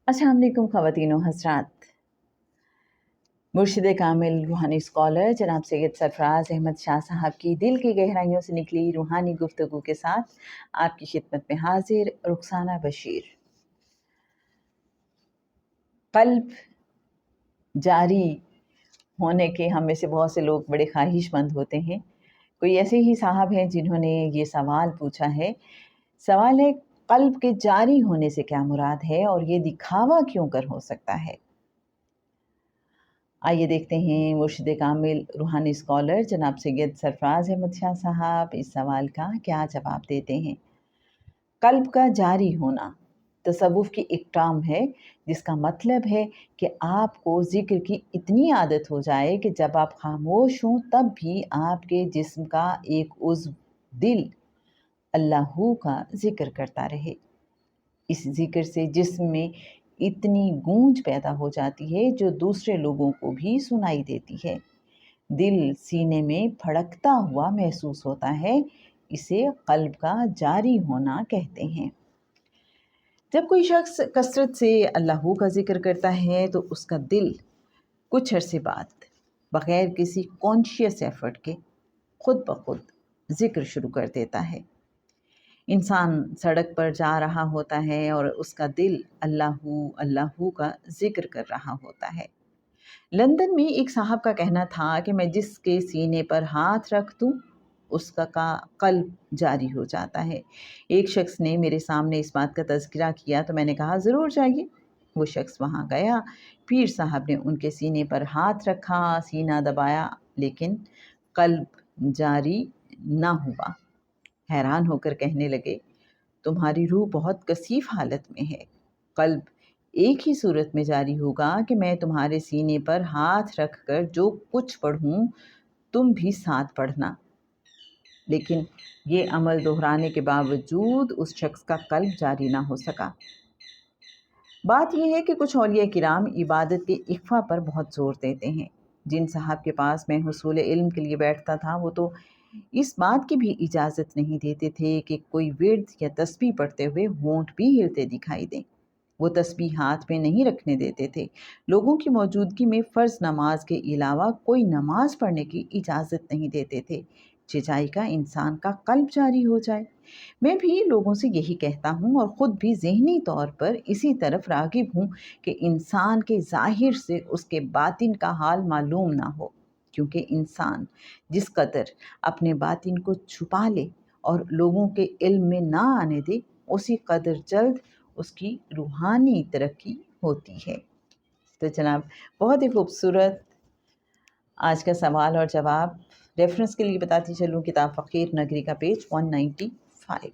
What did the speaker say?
अस्सलाम वालेकुम ख़वातीन व हज़रात। मुर्शिद कामिल रूहानी स्कॉलर जनाब सैयद सरफराज अहमद शाह साहब की दिल की गहराइयों से निकली रूहानी गुफ्तगू के साथ आपकी खिदमत में हाजिर रुखसाना बशीर। क़ल्ब जारी होने के हम में से बहुत से लोग बड़े ख्वाहिशमंद होते हैं। कोई ऐसे ही साहब हैं जिन्होंने ये सवाल पूछा है। सवाल है, क़ल्ब के जारी होने से क्या मुराद है और ये दिखावा क्यों कर हो सकता है। आइए देखते हैं मुर्शिद कामिल रूहानी स्कॉलर जनाब सैयद सरफराज अहमद शाह साहब इस सवाल का क्या जवाब देते हैं। क़ल्ब का जारी होना तसव्वुफ़ की एक टर्म है जिसका मतलब है कि आपको ज़िक्र की इतनी आदत हो जाए कि जब आप खामोश हों तब भी आपके जिस्म का एक उज़्व दिल अल्लाहू का ज़िक्र करता रहे। इस ज़िक्र से जिस्म में इतनी गूंज पैदा हो जाती है जो दूसरे लोगों को भी सुनाई देती है। दिल सीने में फड़कता हुआ महसूस होता है। इसे क़ल्ब का जारी होना कहते हैं। जब कोई शख्स कसरत से अल्लाहू का ज़िक्र करता है तो उसका दिल कुछ अरसे बाद बग़ैर किसी कॉन्शियस एफ़र्ट के खुद ब खुद ज़िक्र शुरू कर देता है। इंसान सड़क पर जा रहा होता है और उसका दिल अल्लाहू अल्लाहू का ज़िक्र कर रहा होता है। लंदन में एक साहब का कहना था कि मैं जिसके सीने पर हाथ रख दूँ उसका क़ल्ब जारी हो जाता है। एक शख्स ने मेरे सामने इस बात का तज़किरा किया तो मैंने कहा, ज़रूर जाइए। वो शख्स वहाँ गया। पीर साहब ने उनके सीने पर हाथ रखा, सीना दबाया, लेकिन क़ल्ब जारी ना हुआ। हैरान होकर कहने लगे, तुम्हारी रूह बहुत कसीफ हालत में है। क़ल्ब एक ही सूरत में जारी होगा कि मैं तुम्हारे सीने पर हाथ रख कर जो कुछ पढ़ूँ तुम भी साथ पढ़ना। लेकिन ये अमल दोहराने के बावजूद उस शख्स का क़ल्ब जारी ना हो सका। बात यह है कि कुछ औलिया किराम इबादत के इख्फ़ा पर बहुत ज़ोर देते हैं। जिन साहब के पास मैं हुसूल इल्म के लिए बैठता था वो तो इस बात की भी इजाज़त नहीं देते थे कि कोई विर्द या तस्बीह पढ़ते हुए होंठ भी हिलते दिखाई दें। वो तस्बीह हाथ में नहीं रखने देते थे। लोगों की मौजूदगी में फ़र्ज़ नमाज के अलावा कोई नमाज पढ़ने की इजाज़त नहीं देते थे। चिचाई का इंसान का क़ल्ब जारी हो जाए। मैं भी लोगों से यही कहता हूँ और ख़ुद भी ज़हनी तौर पर इसी तरफ राग़िब हूँ कि इंसान के ज़ाहिर से उसके बातिन का हाल मालूम ना हो, क्योंकि इंसान जिस कदर अपने बातिन को छुपा ले और लोगों के इल्म में ना आने दे, उसी कदर जल्द उसकी रूहानी तरक्की होती है। तो जनाब, बहुत ही खूबसूरत आज का सवाल और जवाब। रेफरेंस के लिए बताती चलूँ, किताब फ़कीर नगरी का पेज 195।